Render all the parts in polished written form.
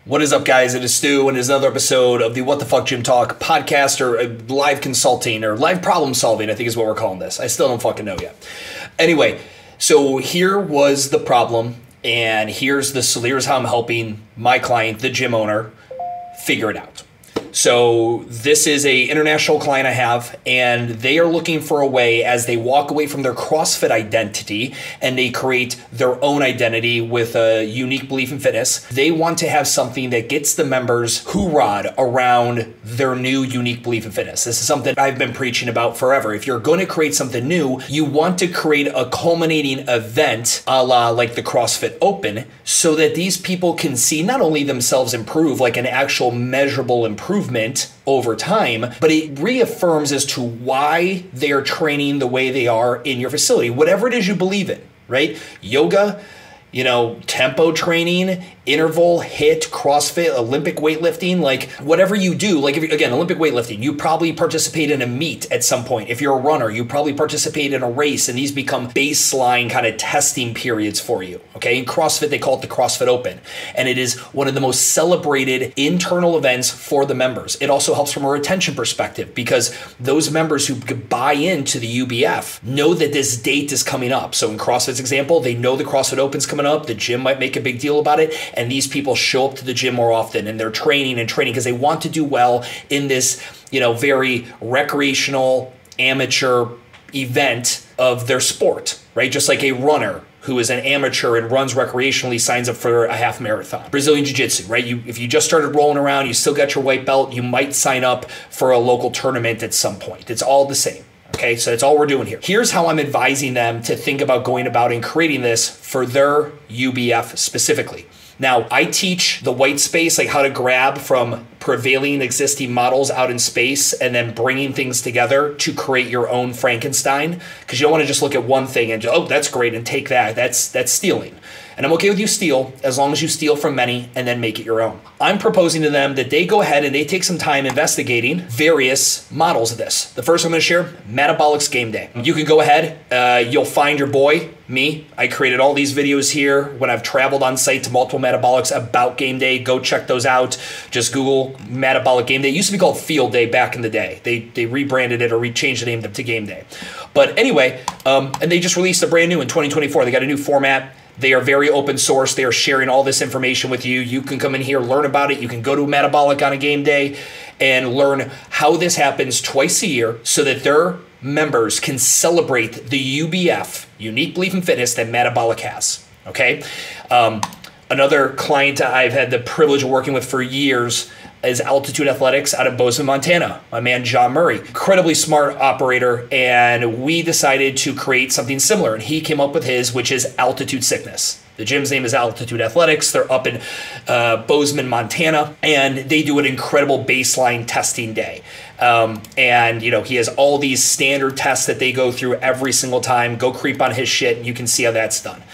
What is up, guys? It is Stu, and it's another episode of the What the Fuck Gym Talk podcast, or live consulting, or live problem solving, I think is what we're calling this. I still don't fucking know yet. Anyway, so here was the problem, and here's how I'm helping my client, the gym owner, figure it out. So this is a international client I have, and they are looking for a way as they walk away from their CrossFit identity and they create their own identity with a unique belief in fitness. They want to have something that gets the members hoorah'd around their new unique belief in fitness. This is something I've been preaching about forever. If you're going to create something new, you want to create a culminating event a la like the CrossFit Open so that these people can see not only themselves improve, like an actual measurable improvement over time, but it reaffirms as to why they are training the way they are in your facility, whatever it is you believe in, right? Yoga, tempo training, interval, HIIT, CrossFit, Olympic weightlifting, like whatever you do, like again, Olympic weightlifting, you probably participate in a meet at some point. If you're a runner, you probably participate in a race, and these become baseline kind of testing periods for you, okay? In CrossFit, they call it the CrossFit Open, and it is one of the most celebrated internal events for the members. It also helps from a retention perspective because those members who buy into the UBF know that this date is coming up. So in CrossFit's example, they know the CrossFit Open's coming up, the gym might make a big deal about it, and these people show up to the gym more often, and they're training because they want to do well in this, very recreational amateur event of their sport, right? Just like a runner who is an amateur and runs recreationally signs up for a half marathon. Brazilian Jiu-Jitsu, right? If you just started rolling around, you still got your white belt, you might sign up for a local tournament at some point. It's all the same. Okay, so that's all we're doing here. Here's how I'm advising them to think about going about and creating this for their UBF specifically. Now, I teach the white space, like how to grab from prevailing existing models out in space and then bringing things together to create your own Frankenstein. Because you don't want to just look at one thing and oh, that's great, and take that. That's stealing. And I'm okay with you steal as long as you steal from many and then make it your own. I'm proposing to them that they go ahead and they take some time investigating various models of this. The first I'm going to share, MADabolic's Game Day. You can go ahead, you'll find your boy, me. I created all these videos here when I've traveled on site to multiple MADabolics about Game Day. Go check those out. Just Google MADabolic Game Day. It used to be called Field Day back in the day. They rebranded it or changed the name to Game Day. But anyway, and they just released a brand new in 2024. They got a new format. They are very open source. They are sharing all this information with you. You can come in here, learn about it. You can go to MADabolic on a game day and learn how this happens twice a year so that their members can celebrate the UBF, unique belief in fitness, that MADabolic has, okay? Another client I've had the privilege of working with for years is Altitude Athletics out of Bozeman, Montana. My man, John Murray, incredibly smart operator, and we decided to create something similar, and he came up with his, which is Altitude Sickness. The gym's name is Altitude Athletics. They're up in Bozeman, Montana, and they do an incredible baseline testing day. And he has all these standard tests that they go through every single time. Go creep on his shit, and you can see how that's done.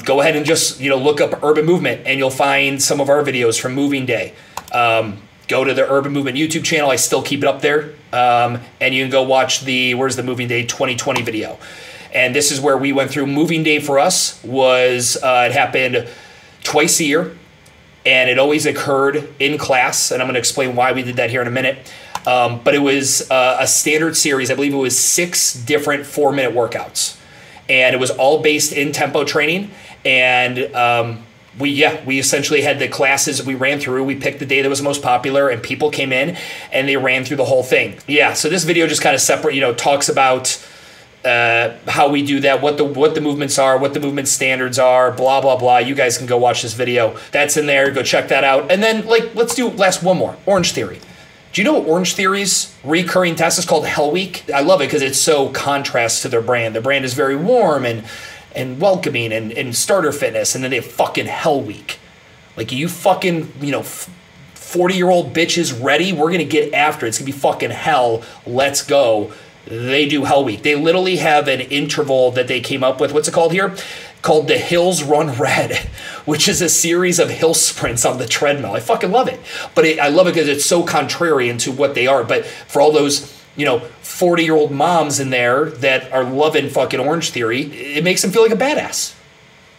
Go ahead and just look up Urban Movement, and you'll find some of our videos from Moving Day. Go to the Urban Movement YouTube channel. I still keep it up there. And you can go watch the Where's the Moving Day 2020 video. And this is where we went through. Moving Day for us was, it happened twice a year, and it always occurred in class. And I'm going to explain why we did that here in a minute. But it was a standard series. I believe it was 6 different 4-minute workouts. And it was all based in tempo training. And we essentially had the classes we ran through. We picked the day that was most popular, and people came in and they ran through the whole thing. Yeah, so this video just kind of talks about how we do that, what the movements are, what the movement standards are, blah, blah, blah. You guys can go watch this video. That's in there. Go check that out. And then let's do one more, Orangetheory. Do you know Orangetheory's recurring test is called Hell Week? I love it because it's so contrast to their brand. Their brand is very warm and welcoming and starter fitness, and then they have fucking Hell Week. Like, you fucking, 40-year-old bitches ready? We're going to get after it. It's going to be fucking hell. Let's go. They do Hell Week. They literally have an interval that they came up with. What's it called here? Called the Hills Run Red, which is a series of hill sprints on the treadmill. I fucking love it. But I love it because it's so contrarian to what they are. But for all those 40-year-old moms in there that are loving fucking Orangetheory, it makes them feel like a badass.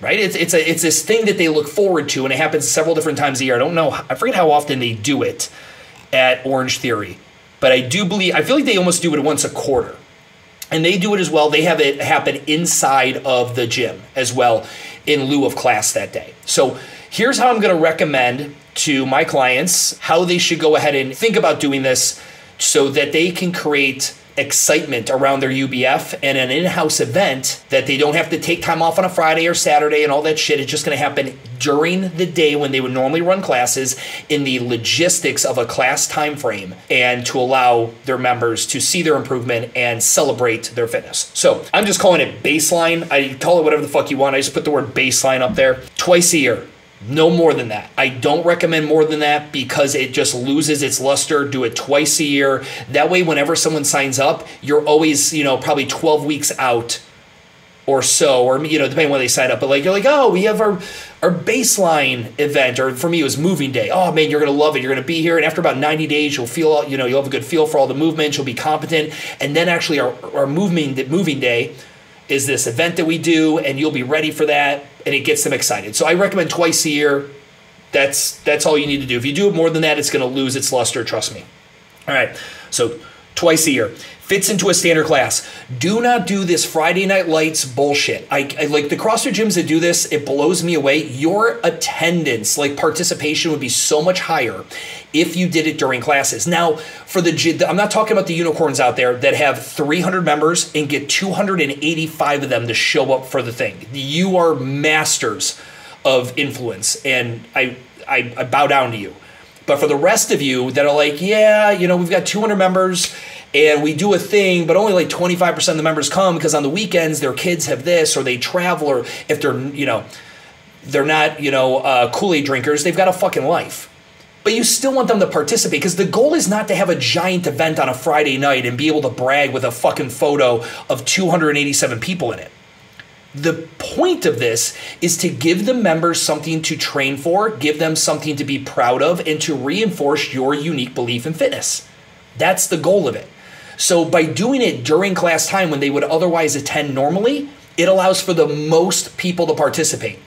right? It's this thing that they look forward to, and it happens several different times a year. I forget how often they do it at Orangetheory, but I feel like they almost do it once a quarter. And they do it as well. They have it happen inside of the gym as well in lieu of class that day. So here's how I'm going to recommend to my clients how they should go ahead and think about doing this so that they can create excitement around their UBF and an in-house event that they don't have to take time off on a Friday or Saturday and all that shit. It's just going to happen during the day when they would normally run classes in the logistics of a class time frame, and to allow their members to see their improvement and celebrate their fitness. So I'm just calling it baseline. I call it whatever the fuck you want. I just put the word baseline up there. Twice a year. No more than that. I don't recommend more than that because it just loses its luster. Do it twice a year. That way, whenever someone signs up, you're always, probably 12 weeks out or so, or, depending on when they sign up. But you're like, oh, we have our baseline event, or for me, it was moving day. Oh man, you're going to love it. You're going to be here. And after about 90 days, you'll feel, you'll have a good feel for all the movements. You'll be competent. And then actually our moving day is this event that we do, and you'll be ready for that, and it gets them excited. So I recommend twice a year. That's all you need to do. If you do it more than that, it's going to lose its luster, trust me. All right, so twice a year. Fits into a standard class. Do not do this Friday Night Lights bullshit. I like the CrossFit gyms that do this, it blows me away. Your attendance, participation, would be so much higher if you did it during classes. Now, for I'm not talking about the unicorns out there that have 300 members and get 285 of them to show up for the thing. You are masters of influence, and I bow down to you. But for the rest of you that are like, yeah, we've got 200 members and we do a thing, but only 25% of the members come because on the weekends their kids have this, or they travel, or if they're not, Kool-Aid drinkers, they've got a fucking life. But you still want them to participate, because the goal is not to have a giant event on a Friday night and be able to brag with a fucking photo of 287 people in it. The point of this is to give the members something to train for, give them something to be proud of, and to reinforce your unique belief in fitness. That's the goal of it. So by doing it during class time when they would otherwise attend normally, it allows for the most people to participate.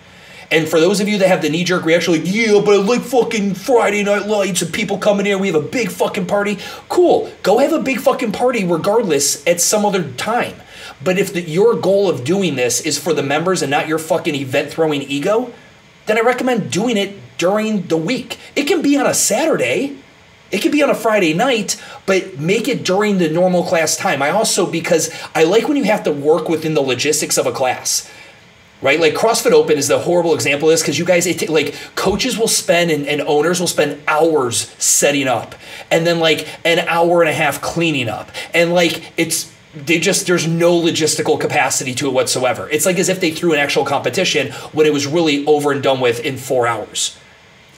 And for those of you that have the knee-jerk reaction, yeah, but I like fucking Friday Night Lights and people coming here, we have a big fucking party. Cool, go have a big fucking party regardless at some other time. But if your goal of doing this is for the members and not your fucking event-throwing ego, then I recommend doing it during the week. It can be on a Saturday. It could be on a Friday night, but make it during the normal class time. Because I like when you have to work within the logistics of a class, right? CrossFit Open is the horrible example of this, because you guys, coaches will spend and owners will spend hours setting up, and then an hour and a half cleaning up. And there's no logistical capacity to it whatsoever. It's as if they threw an actual competition when it was really over and done with in 4 hours.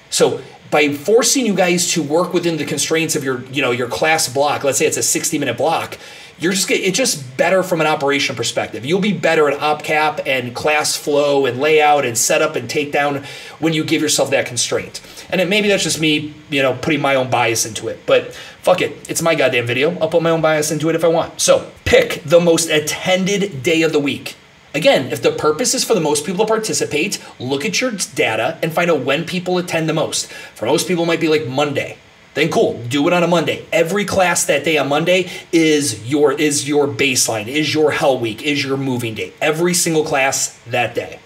So by forcing you guys to work within the constraints of your class block, let's say it's a 60-minute block, it's just better from an operation perspective. You'll be better at op-cap and class flow and layout and setup and takedown when you give yourself that constraint. And maybe that's just me, putting my own bias into it. But fuck it, it's my goddamn video. I'll put my own bias into it if I want. So pick the most attended day of the week. Again, if the purpose is for the most people to participate, look at your data and find out when people attend the most. For most people, it might be Monday. Then cool, do it on a Monday. Every class that day on Monday is your baseline, is your hell week, is your moving day. Every single class that day.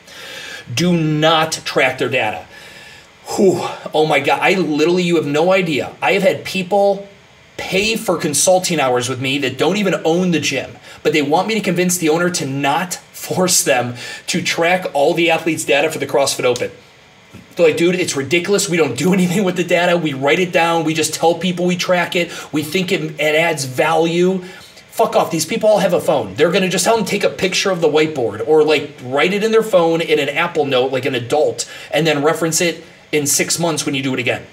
Do not track their data. Whew, oh my God, you have no idea. I have had people pay for consulting hours with me that don't even own the gym, but they want me to convince the owner to not force them to track all the athletes' data for the CrossFit Open. They're dude, it's ridiculous. We don't do anything with the data. We write it down. We just tell people we track it. We think it adds value. Fuck off. These people all have a phone. They're going to just tell them take a picture of the whiteboard, or write it in their phone in an Apple Note like an adult, and then reference it in 6 months when you do it again.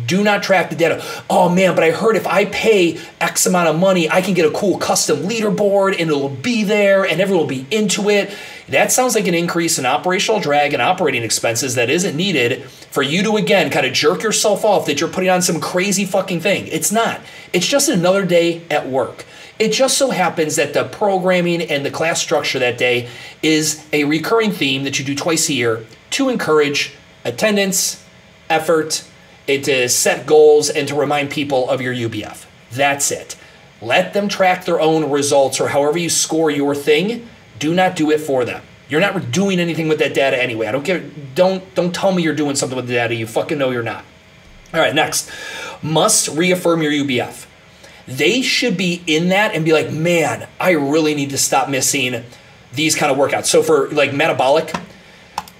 Do not track the data. Oh man, but I heard if I pay X amount of money, I can get a cool custom leaderboard and it'll be there and everyone will be into it. That sounds like an increase in operational drag and operating expenses that isn't needed for you to, again, kind of jerk yourself off that you're putting on some crazy fucking thing. It's not. It's just another day at work. It just so happens that the programming and the class structure that day is a recurring theme that you do twice a year to encourage attendance, effort, and to set goals and to remind people of your UBF. That's it. Let them track their own results or however you score your thing. Do not do it for them. You're not doing anything with that data anyway. I don't care. Don't tell me you're doing something with the data. You fucking know you're not. All right, next. Must reaffirm your UBF. They should be in that and be like, man, I really need to stop missing these kind of workouts. So for like MADabolic,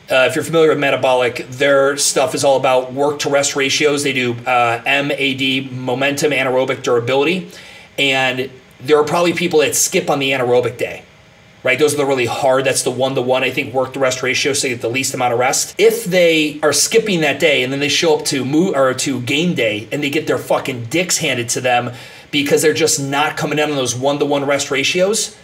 if you're familiar with MADabolic, their stuff is all about work to rest ratios. They do MAD, momentum, anaerobic durability. And there are probably people that skip on the anaerobic day, right? Those are the really hard. That's the 1-to-1, I think, work to rest ratio, so you get the least amount of rest. If they are skipping that day and then they show up to game day and they get their fucking dicks handed to them because they're just not coming in on those 1-to-1 rest ratios,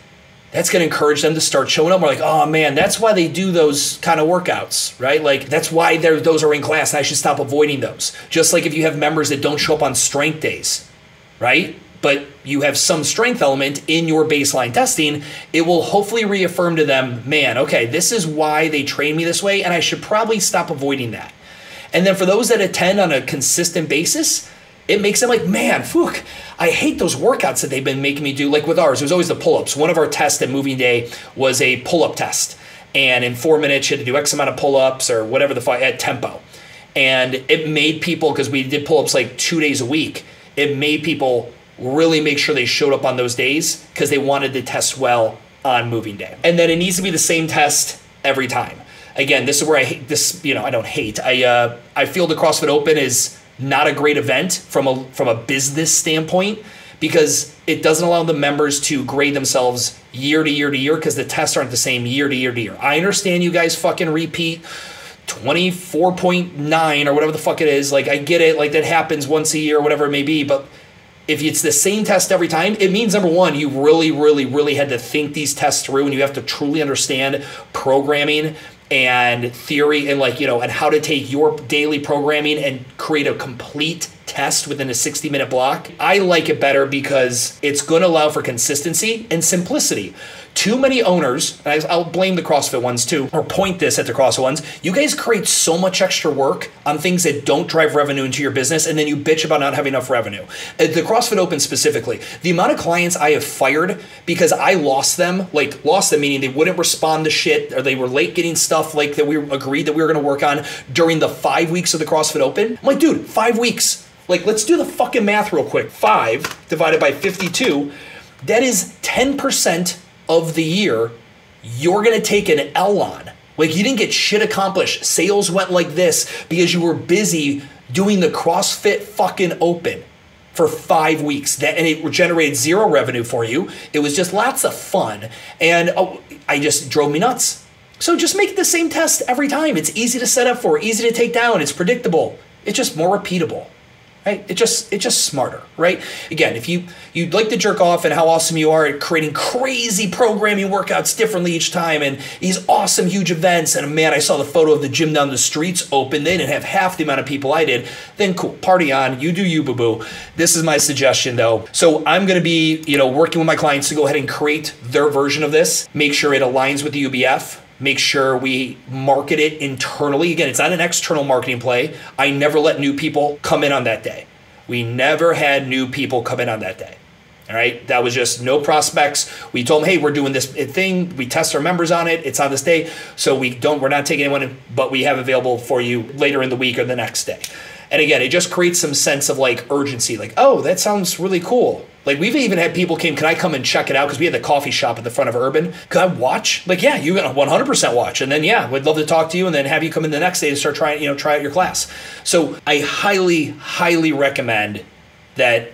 that's going to encourage them to start showing up. We're like, oh man, that's why they do those kind of workouts, right? Like that's why those are in class and I should stop avoiding those. Just like if you have members that don't show up on strength days, right? But you have some strength element in your baseline testing, it will hopefully reaffirm to them, man, okay, this is why they train me this way and I should probably stop avoiding that. And then for those that attend on a consistent basis, it makes them like, man, fuck, I hate those workouts that they've been making me do. Like with ours, it was always the pull-ups. One of our tests at moving day was a pull-up test. And in 4 minutes, you had to do X amount of pull-ups or whatever the fuck at tempo. And it made people, because we did pull-ups like 2 days a week, it made people really make sure they showed up on those days because they wanted to test well on moving day. And then it needs to be the same test every time. Again, this is where I hate this, I don't hate. I feel the CrossFit Open is not a great event from a business standpoint because it doesn't allow the members to grade themselves year to year to year because the tests aren't the same year to year to year. I understand you guys fucking repeat 24.9 or whatever the fuck it is. Like I get it, like that happens once a year or whatever it may be, but if it's the same test every time, it means number one, you really, really, really had to think these tests through and you have to truly understand programming and theory and and how to take your daily programming and create a complete test within a 60-minute block. I like it better because it's going to allow for consistency and simplicity. Too many owners, and I'll blame the CrossFit ones too, or point this at the CrossFit ones, you guys create so much extra work on things that don't drive revenue into your business, and then you bitch about not having enough revenue. The CrossFit Open specifically, the amount of clients I have fired because I lost them meaning they wouldn't respond to shit, or they were late getting stuff like that we agreed that we were going to work on during the 5 weeks of the CrossFit Open. I'm like, dude, 5 weeks. Like, let's do the fucking math real quick. 5 divided by 52, that is 10% of the year you're going to take an L on. Like you didn't get shit accomplished. Sales went like this because you were busy doing the CrossFit fucking Open for 5 weeks. And it generated zero revenue for you. It was just lots of fun. And I just drove me nuts. So just make the same test every time. It's easy to set up for, easy to take down. It's predictable. It's just more repeatable. Right? It's just smarter, right? Again, if you'd like to jerk off and how awesome you are at creating crazy programming workouts differently each time and these awesome huge events, and man, I saw the photo of the gym down the streets open, they didn't have half the amount of people I did, then cool, party on, you do you, boo-boo. This is my suggestion though. So I'm gonna be, working with my clients to go ahead and create their version of this, make sure it aligns with the UBF, make sure we market it internally. Again, it's not an external marketing play. I never let new people come in on that day. We never had new people come in on that day. All right, that was just no prospects. We told them, hey, we're doing this thing. We test our members on it. It's on this day. So we're not taking anyone in, but we have available for you later in the week or the next day. And again, it just creates some sense of urgency. Like, oh, that sounds really cool. Like we've even had people can I come and check it out? Because we had the coffee shop at the front of Urban. Could I watch? Like, yeah, you got 100% watch. And then, yeah, we'd love to talk to you and then have you come in the next day to start trying, try out your class. So I highly, highly recommend that,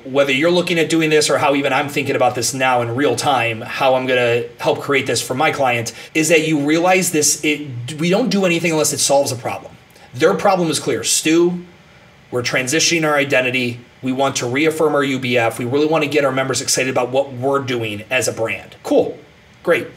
whether you're looking at doing this or how even I'm thinking about this now in real time, how I'm going to help create this for my client, is that you realize we don't do anything unless it solves a problem. Their problem is clear. Stu, we're transitioning our identity. We want to reaffirm our UBF. We really want to get our members excited about what we're doing as a brand. Cool. Great.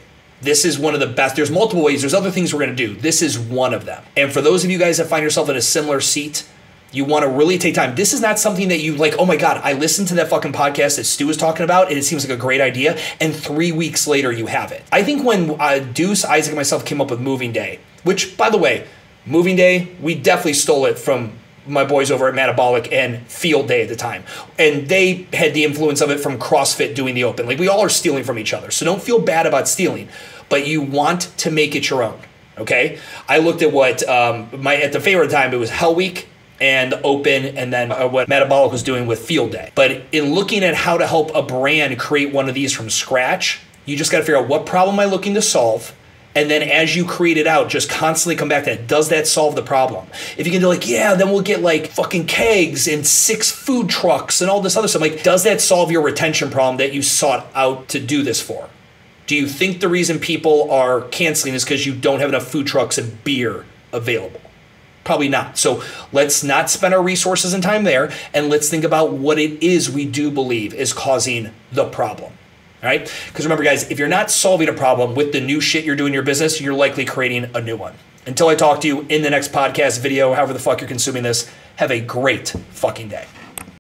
This is one of the best. There's multiple ways. There's other things we're going to do. This is one of them. And for those of you guys that find yourself in a similar seat You want to really take time. This is not something that you like, oh my God, I listened to that fucking podcast that Stu was talking about and it seems like a great idea. And 3 weeks later you have it. I think when Deuce, Isaac, and myself came up with Moving Day, which by the way, Moving Day, we definitely stole it from my boys over at MADabolic and Field Day at the time. And they had the influence of it from CrossFit doing the open. Like we all are stealing from each other. So don't feel bad about stealing, but you want to make it your own. Okay. I looked at what at the favorite time, it was Hell Week and open, and then what MADabolic was doing with Field Day. But in looking at how to help a brand create one of these from scratch, you just got to figure out what problem am I looking to solve. And then as you create it out, just constantly come back to it. Does that solve the problem? If you can do like, yeah, then we'll get like fucking kegs and 6 food trucks and all this other stuff. Like, does that solve your retention problem that you sought out to do this for? Do you think the reason people are canceling is because you don't have enough food trucks and beer available? Probably not. So let's not spend our resources and time there, and let's think about what it is we do believe is causing the problem. All right? Because remember, guys, if you're not solving a problem with the new shit you're doing in your business, you're likely creating a new one. Until I talk to you in the next podcast video, however the fuck you're consuming this, have a great fucking day.